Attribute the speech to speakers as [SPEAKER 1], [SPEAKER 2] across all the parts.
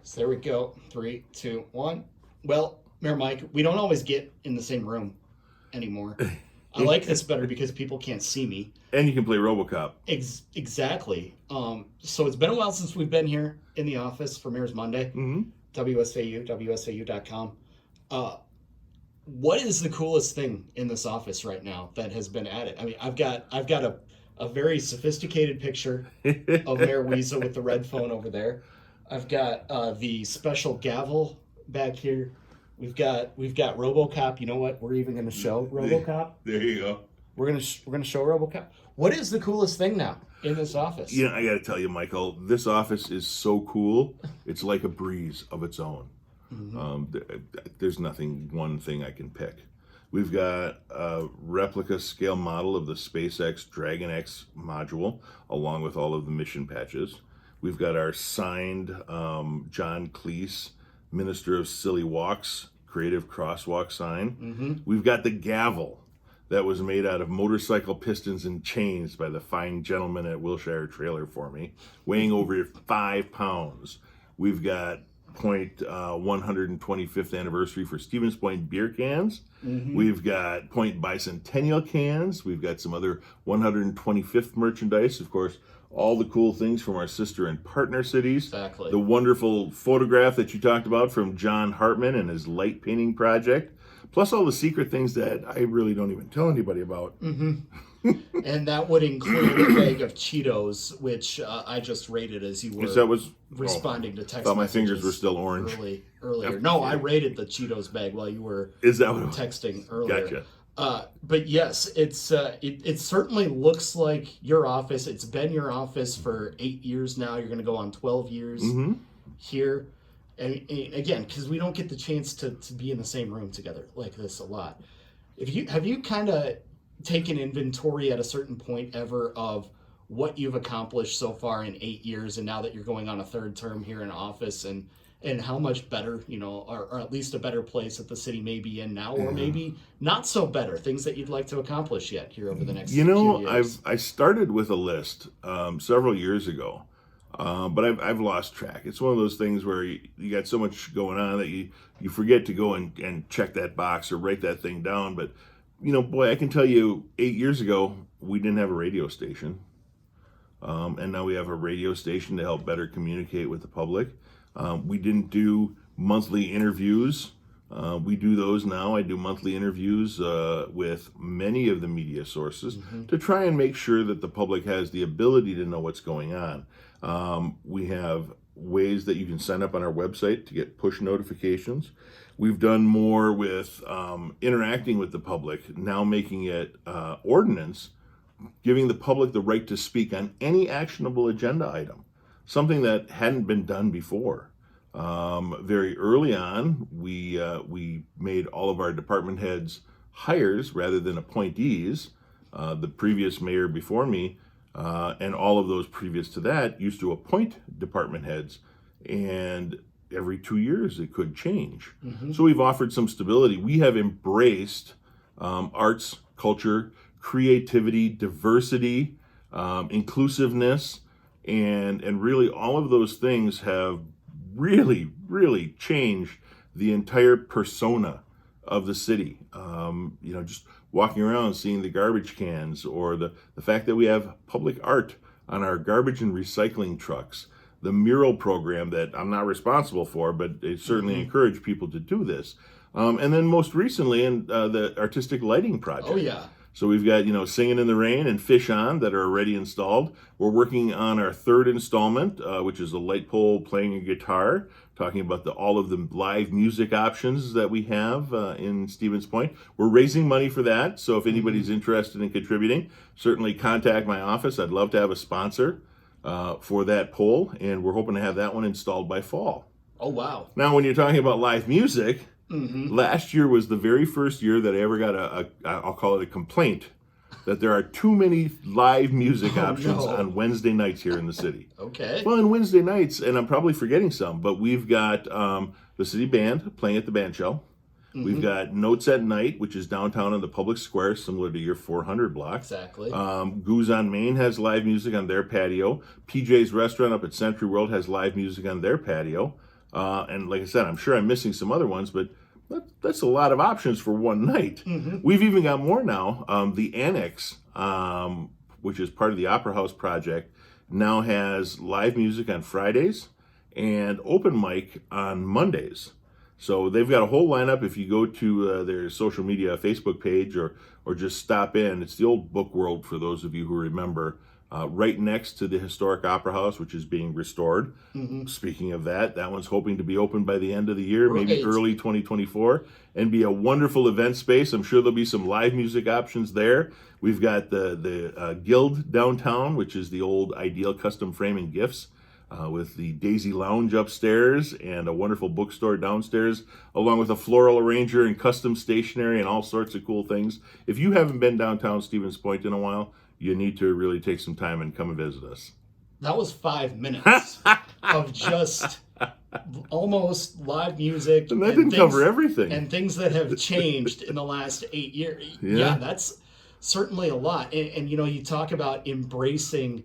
[SPEAKER 1] So there we go. Three, two, one. Well, Mayor Mike, we don't always get in the same room anymore. I like this better because people can't see me.
[SPEAKER 2] And you can play RoboCop.
[SPEAKER 1] Exactly. So it's been a while since we've been here in the office for Mayor's Monday.
[SPEAKER 2] Mm-hmm.
[SPEAKER 1] WSAU.com. Uh, what is the coolest thing in this office right now that has been added? I mean, I've got a very sophisticated picture of Mayor Wiza with the red phone over there. I've got the special gavel back here. We've got RoboCop. You know what? We're even going to show RoboCop.
[SPEAKER 2] There you go.
[SPEAKER 1] We're gonna show RoboCop. What is the coolest thing now in this office?
[SPEAKER 2] You know, I got to tell you, Michael, this office is so cool. It's like a breeze of its own. There's one thing I can pick. We've got a replica scale model of the SpaceX Dragon X module, along with all of the mission patches. We've got our signed John Cleese, Minister of Silly Walks, Creative Crosswalk sign. We've got the gavel that was made out of motorcycle pistons and chains by the fine gentleman at Wilshire Trailer for me, weighing over 5 pounds. We've got point 125th anniversary for Stevens Point beer cans. We've got point bicentennial cans. We've got some other 125th merchandise, of course, all the cool things from our sister and partner cities.
[SPEAKER 1] Exactly.
[SPEAKER 2] The wonderful photograph that you talked about from John Hartman and his light painting project, plus all the secret things that I really don't even tell anybody about.
[SPEAKER 1] And that would include a bag of Cheetos, which I just rated as you were
[SPEAKER 2] That was
[SPEAKER 1] responding to text
[SPEAKER 2] thought my
[SPEAKER 1] messages
[SPEAKER 2] fingers were still orange.
[SPEAKER 1] Earlier.
[SPEAKER 2] Yep.
[SPEAKER 1] No, I rated the Cheetos bag while you were
[SPEAKER 2] Is that what it was?
[SPEAKER 1] texting earlier.
[SPEAKER 2] Gotcha.
[SPEAKER 1] But yes, it certainly looks like your office. It's been your office for 8 years now. You're going to go on 12 years here. And again, because we don't get the chance to be in the same room together like this a lot. Have you kind of taken inventory at a certain point ever of what you've accomplished so far in 8 years, and now that you're going on a third term here in office, and how much better, or at least a better place that the city may be in now, or maybe not so better, things that you'd like to accomplish yet here over the next few years?
[SPEAKER 2] I started with a list several years ago, but I've lost track. It's one of those things where you got so much going on that you forget to go and check that box or write that thing down. But, boy, I can tell you 8 years ago, we didn't have a radio station. And now we have a radio station to help better communicate with the public. We didn't do monthly interviews. We do those now. I do monthly interviews with many of the media sources to try and make sure that the public has the ability to know what's going on. We have ways that you can sign up on our website to get push notifications. We've done more with interacting with the public, now making it ordinance, giving the public the right to speak on any actionable agenda item, something that hadn't been done before. Very early on, we made all of our department heads hires rather than appointees. The previous mayor before me and all of those previous to that used to appoint department heads, and every 2 years it could change. So we've offered some stability. We have embraced arts, culture, creativity, diversity, inclusiveness, and really all of those things have really changed the entire persona of the city. Just walking around seeing the garbage cans, or the fact that we have public art on our garbage and recycling trucks, the mural program that I'm not responsible for, but it certainly encouraged people to do this. And then most recently, the artistic lighting project.
[SPEAKER 1] Oh, yeah.
[SPEAKER 2] So we've got, Singing in the Rain and Fish On that are already installed. We're working on our third installment, which is a light pole playing a guitar, talking about all of the live music options that we have in Stevens Point. We're raising money for that, so if anybody's interested in contributing, certainly contact my office. I'd love to have a sponsor for that pole, and we're hoping to have that one installed by fall.
[SPEAKER 1] Oh, wow.
[SPEAKER 2] Now, when you're talking about live music, last year was the very first year that I ever got I'll call it a complaint, that there are too many live music options on Wednesday nights here in the city.
[SPEAKER 1] Okay.
[SPEAKER 2] Well, on Wednesday nights, and I'm probably forgetting some, but we've got the city band playing at the band shell. We've got Notes at Night, which is downtown in the public square, similar to your 400 block.
[SPEAKER 1] Exactly.
[SPEAKER 2] Goose on Main has live music on their patio. PJ's Restaurant up at Century World has live music on their patio. And like I said, I'm sure I'm missing some other ones, but that's a lot of options for one night. We've even got more now. The Annex, which is part of the Opera House project, now has live music on Fridays and open mic on Mondays. So they've got a whole lineup. If you go to their social media Facebook page or just stop in, it's the old Book World for those of you who remember, right next to the historic Opera House, which is being restored. Speaking of that, that one's hoping to be open by the end of the year, maybe early 2024, and be a wonderful event space. I'm sure there'll be some live music options there. We've got the Guild downtown, which is the old Ideal Custom Framing Gifts, with the Daisy Lounge upstairs and a wonderful bookstore downstairs, along with a floral arranger and custom stationery and all sorts of cool things. If you haven't been downtown Stevens Point in a while, you need to really take some time and come and visit us.
[SPEAKER 1] That was 5 minutes of just almost live music.
[SPEAKER 2] And that didn't cover everything.
[SPEAKER 1] And things that have changed in the last 8 years. Yeah, that's certainly a lot. And you talk about embracing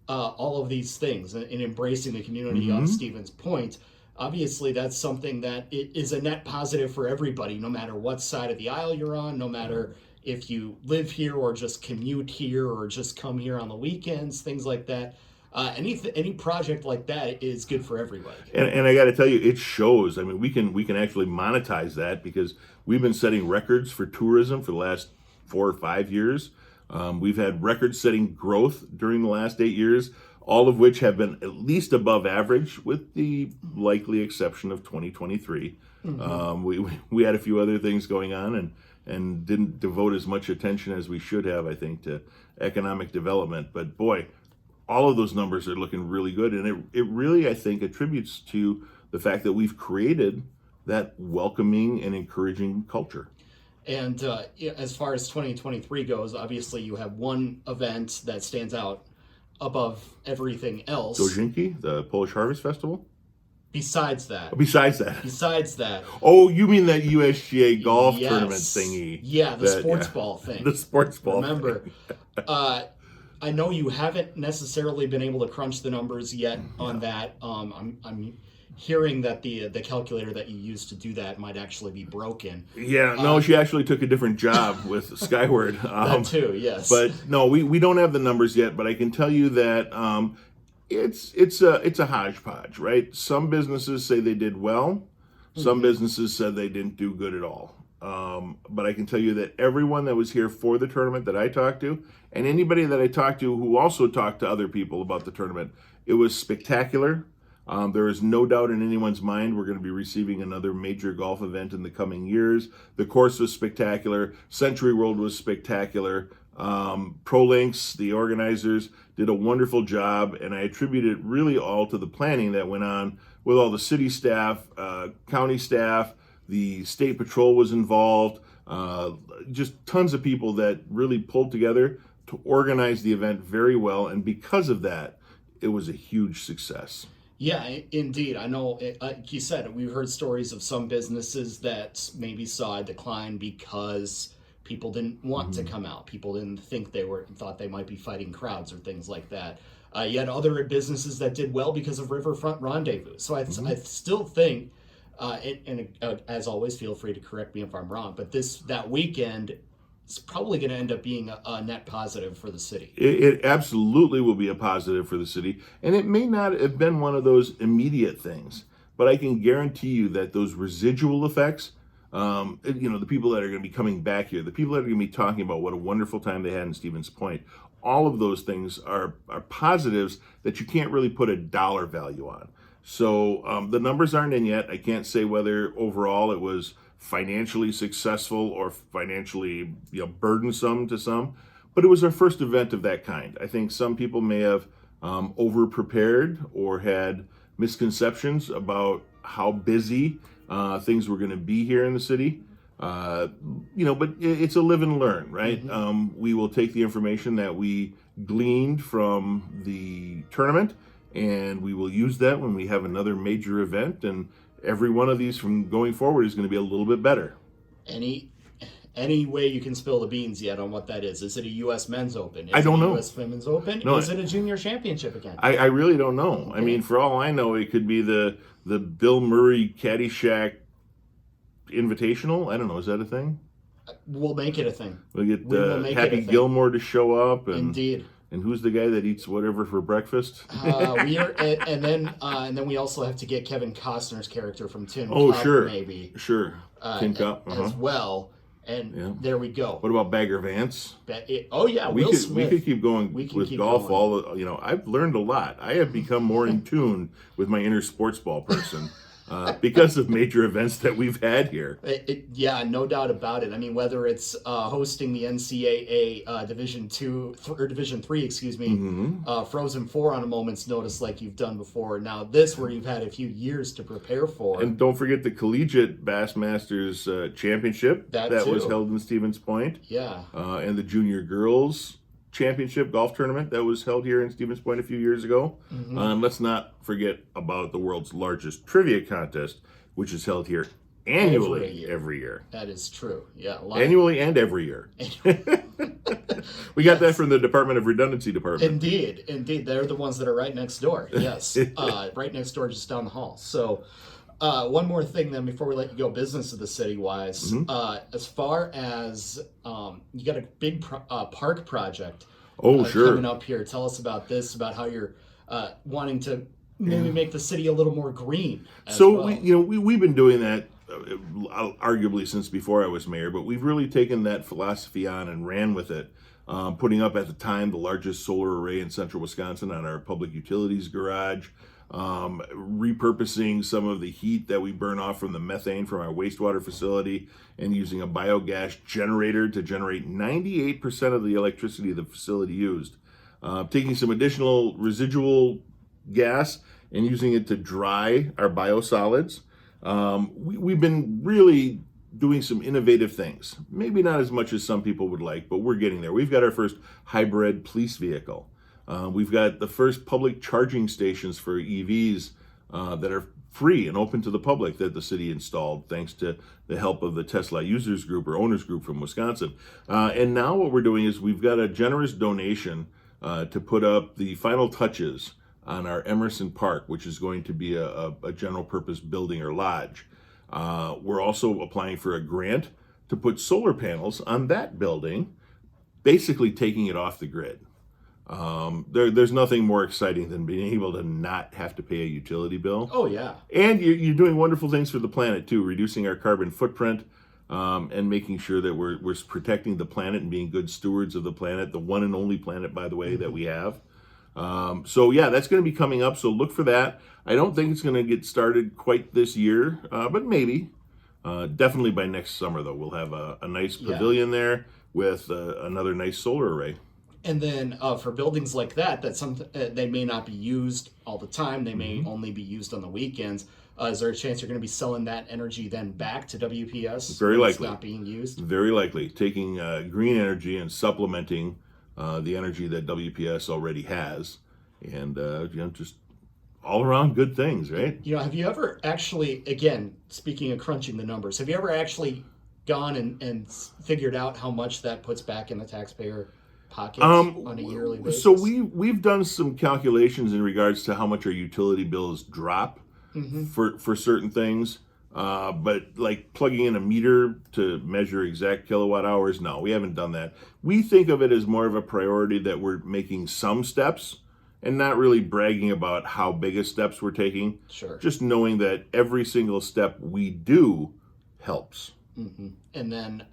[SPEAKER 1] all of these things and embracing the community of Stevens Point. Obviously, that's something that is a net positive for everybody, no matter what side of the aisle you're on, no matter if you live here or just commute here or just come here on the weekends, things like that. Any project like that is good for everybody.
[SPEAKER 2] And I got to tell you, it shows. I mean, we can actually monetize that because we've been setting records for tourism for the last 4 or 5 years. We've had record-setting growth during the last 8 years, all of which have been at least above average, with the likely exception of 2023. We had a few other things going on and didn't devote as much attention as we should have, I think, to economic development. But boy, all of those numbers are looking really good, and it really, I think, attributes to the fact that we've created that welcoming and encouraging culture.
[SPEAKER 1] And as far as 2023 goes, obviously you have one event that stands out above everything else.
[SPEAKER 2] Dojinki, the Polish Harvest Festival?
[SPEAKER 1] Besides that.
[SPEAKER 2] Besides that. Oh, you mean that USGA golf tournament thingy?
[SPEAKER 1] Yeah, the sports ball thing.
[SPEAKER 2] The sports ball
[SPEAKER 1] Remember, I know you haven't necessarily been able to crunch the numbers yet on that. I'm hearing that the calculator that you used to do that might actually be broken.
[SPEAKER 2] Yeah, no, she actually took a different job with Skyward.
[SPEAKER 1] That too, yes.
[SPEAKER 2] But no, we don't have the numbers yet, but I can tell you that it's a hodgepodge, right? Some businesses say they did well. Some businesses said they didn't do good at all. But I can tell you that everyone that was here for the tournament that I talked to, and anybody that I talked to who also talked to other people about the tournament, it was spectacular. There is no doubt in anyone's mind we're going to be receiving another major golf event in the coming years. The course was spectacular. Century World was spectacular. ProLinks, the organizers, did a wonderful job, and I attribute it really all to the planning that went on with all the city staff, county staff. The state patrol was involved. Just tons of people that really pulled together to organize the event very well, and because of that, it was a huge success.
[SPEAKER 1] Yeah, indeed. I know, like you said, we've heard stories of some businesses that maybe saw a decline because people didn't want to come out. People didn't think thought they might be fighting crowds or things like that. You had other businesses that did well because of Riverfront Rendezvous. So I still think, as always, feel free to correct me if I'm wrong, but that weekend is probably going to end up being a net positive for the city.
[SPEAKER 2] It absolutely will be a positive for the city, and it may not have been one of those immediate things, but I can guarantee you that those residual effects, the people that are going to be coming back here, the people that are going to be talking about what a wonderful time they had in Stevens Point, all of those things are positives that you can't really put a dollar value on. So the numbers aren't in yet. I can't say whether overall it was financially successful or financially burdensome to some, but it was our first event of that kind. I think some people may have over prepared or had misconceptions about how busy things were going to be here in the city. But it's a live and learn, right? We will take the information that we gleaned from the tournament, and we will use that when we have another major event, and every one of these from going forward is going to be a little bit better.
[SPEAKER 1] any way you can spill the beans yet on what that is? Is it a U.S. Men's Open? Is
[SPEAKER 2] I don't
[SPEAKER 1] it a
[SPEAKER 2] know.
[SPEAKER 1] U.S. Women's Open?
[SPEAKER 2] No,
[SPEAKER 1] Is it a junior championship again?
[SPEAKER 2] I really don't know. I mean, for all I know, it could be the Bill Murray Caddyshack Invitational. I don't know. Is that a thing?
[SPEAKER 1] We'll make it a thing.
[SPEAKER 2] We'll get
[SPEAKER 1] We will make
[SPEAKER 2] Happy
[SPEAKER 1] it a thing.
[SPEAKER 2] Gilmore to show up. And,
[SPEAKER 1] Indeed.
[SPEAKER 2] And who's the guy that eats whatever for breakfast?
[SPEAKER 1] We are, and then we also have to get Kevin Costner's character from Tin
[SPEAKER 2] Oh,
[SPEAKER 1] Cup,
[SPEAKER 2] sure.
[SPEAKER 1] maybe.
[SPEAKER 2] Sure. Tin Cup.
[SPEAKER 1] As well. And there we go.
[SPEAKER 2] What about Bagger Vance?
[SPEAKER 1] Oh yeah, Will Smith.
[SPEAKER 2] We could keep going with golf.
[SPEAKER 1] Going.
[SPEAKER 2] I've learned a lot. I have become more in tune with my inner sports ball person because of major events that we've had here.
[SPEAKER 1] Yeah, no doubt about it. I mean, whether it's hosting the NCAA Division 2 or Division 3, excuse me, Frozen 4 on a moment's notice, like you've done before. Now this, where you've had a few years to prepare for.
[SPEAKER 2] And don't forget the Collegiate Bassmasters Championship that was held in Stevens Point.
[SPEAKER 1] Yeah.
[SPEAKER 2] And the Junior Girls Championship golf tournament that was held here in Stevens Point a few years ago. And let's not forget about the world's largest trivia contest, which is held here annually every year.
[SPEAKER 1] That is true. Yeah.
[SPEAKER 2] Annually and every year. We got that from the Department of Redundancy Department.
[SPEAKER 1] Indeed. They're the ones that are right next door. Yes. Right next door, just down the hall. So one more thing then before we let you go business of the city wise. As far as you got a big park project coming up here. Tell us about this, about how you're wanting to maybe make the city a little more green.
[SPEAKER 2] So we've been doing that arguably since before I was mayor, but we've really taken that philosophy on and ran with it, putting up at the time the largest solar array in central Wisconsin on our public utilities garage, repurposing some of the heat that we burn off from the methane from our wastewater facility and using a biogas generator to generate 98% of the electricity the facility used, taking some additional residual gas and using it to dry our biosolids. We've been really doing some innovative things. Maybe not as much as some people would like, but we're getting there. We've got our first hybrid police vehicle. We've got the first public charging stations for EVs that are free and open to the public that the city installed thanks to the help of the Tesla users group or owners group from Wisconsin. And now what we're doing is we've got a generous donation to put up the final touches on our Emerson Park, which is going to be a general purpose building or lodge. We're also applying for a grant to put solar panels on that building, basically taking it off the grid. There's nothing more exciting than being able to not have to pay a utility bill.
[SPEAKER 1] Oh, yeah.
[SPEAKER 2] And you're doing wonderful things for the planet, too, reducing our carbon footprint and making sure that we're protecting the planet and being good stewards of the planet, the one and only planet, by the way, that we have. So that's going to be coming up. So look for that. I don't think it's going to get started quite this year, but maybe. Definitely by next summer, though, we'll have a nice pavilion there with another nice solar array.
[SPEAKER 1] And then for buildings like that they may not be used all the time. They may only be used on the weekends. Is there a chance you're going to be selling that energy then back to WPS?
[SPEAKER 2] Very likely.
[SPEAKER 1] It's not being used?
[SPEAKER 2] Very likely. Taking green energy and supplementing the energy that WPS already has. And just all around good things, right?
[SPEAKER 1] Have you ever actually, again, speaking of crunching the numbers, have you ever actually gone and figured out how much that puts back in the taxpayer pockets on a yearly basis?
[SPEAKER 2] So we've done some calculations in regards to how much our utility bills drop for certain things. But like plugging in a meter to measure exact kilowatt hours, no, we haven't done that. We think of it as more of a priority that we're making some steps and not really bragging about how big a steps we're taking.
[SPEAKER 1] Sure.
[SPEAKER 2] Just knowing that every single step we do helps.
[SPEAKER 1] And then,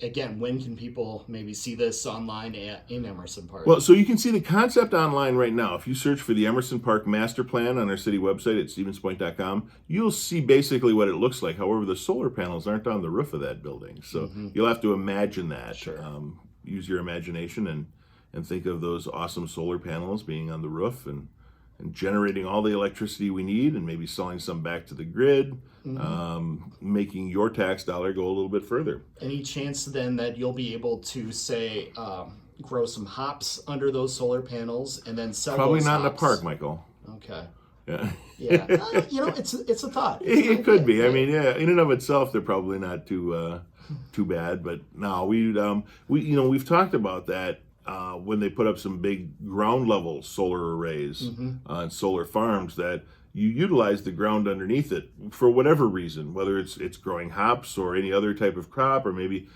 [SPEAKER 1] again, when can people maybe see this online in Emerson Park?
[SPEAKER 2] Well, so you can see the concept online right now. If you search for the Emerson Park Master Plan on our city website at stevenspoint.com, you'll see basically what it looks like. However, the solar panels aren't on the roof of that building. So you'll have to imagine that.
[SPEAKER 1] Sure.
[SPEAKER 2] Use your imagination and think of those awesome solar panels being on the roof and generating all the electricity we need and maybe selling some back to the grid, making your tax dollar go a little bit further.
[SPEAKER 1] Any chance then that you'll be able to, say, grow some hops under those solar panels and then sell
[SPEAKER 2] Probably
[SPEAKER 1] those
[SPEAKER 2] not
[SPEAKER 1] hops?
[SPEAKER 2] in a park, Michael.
[SPEAKER 1] Okay.
[SPEAKER 2] Yeah.
[SPEAKER 1] Yeah, it's a thought.
[SPEAKER 2] It could be. I mean, yeah, in and of itself, they're probably not too bad. But no, we've talked about that when they put up some big ground level solar arrays on solar farms, that you utilize the ground underneath it for whatever reason, whether it's growing hops or any other type of crop, or maybe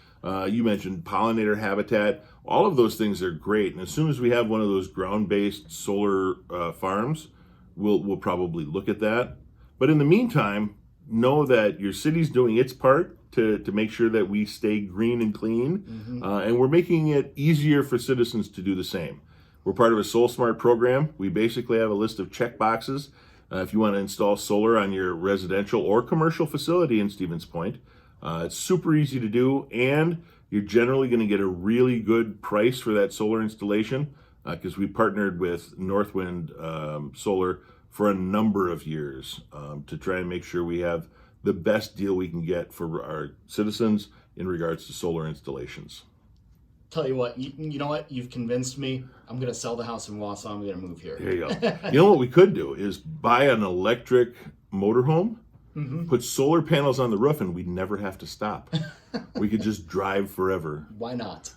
[SPEAKER 2] you mentioned pollinator habitat. All of those things are great. And as soon as we have one of those ground based solar farms, we'll probably look at that. But in the meantime, know that your city's doing its part to make sure that we stay green and clean, and we're making it easier for citizens to do the same. We're part of a Soul Smart program. We basically have a list of check boxes if you want to install solar on your residential or commercial facility in Stevens Point. It's super easy to do, and you're generally going to get a really good price for that solar installation, because we partnered with Northwind Solar for a number of years to try and make sure we have the best deal we can get for our citizens in regards to solar installations.
[SPEAKER 1] Tell you what, you know what? You've convinced me. I'm going to sell the house in Wausau. I'm going to move here.
[SPEAKER 2] There you go. You know what we could do is buy an electric motorhome, put solar panels on the roof, and we'd never have to stop. We could just drive forever.
[SPEAKER 1] Why not?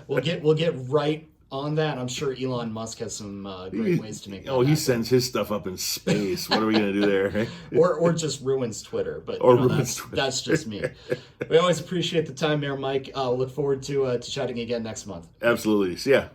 [SPEAKER 1] We'll get right on that. I'm sure Elon Musk has some great ways to make that
[SPEAKER 2] he
[SPEAKER 1] happen.
[SPEAKER 2] sends his stuff up in space. What are we going to do there?
[SPEAKER 1] or just ruins Twitter. But that's just me. We always appreciate the time there, Mike. Look forward to chatting again next month.
[SPEAKER 2] Absolutely. See ya.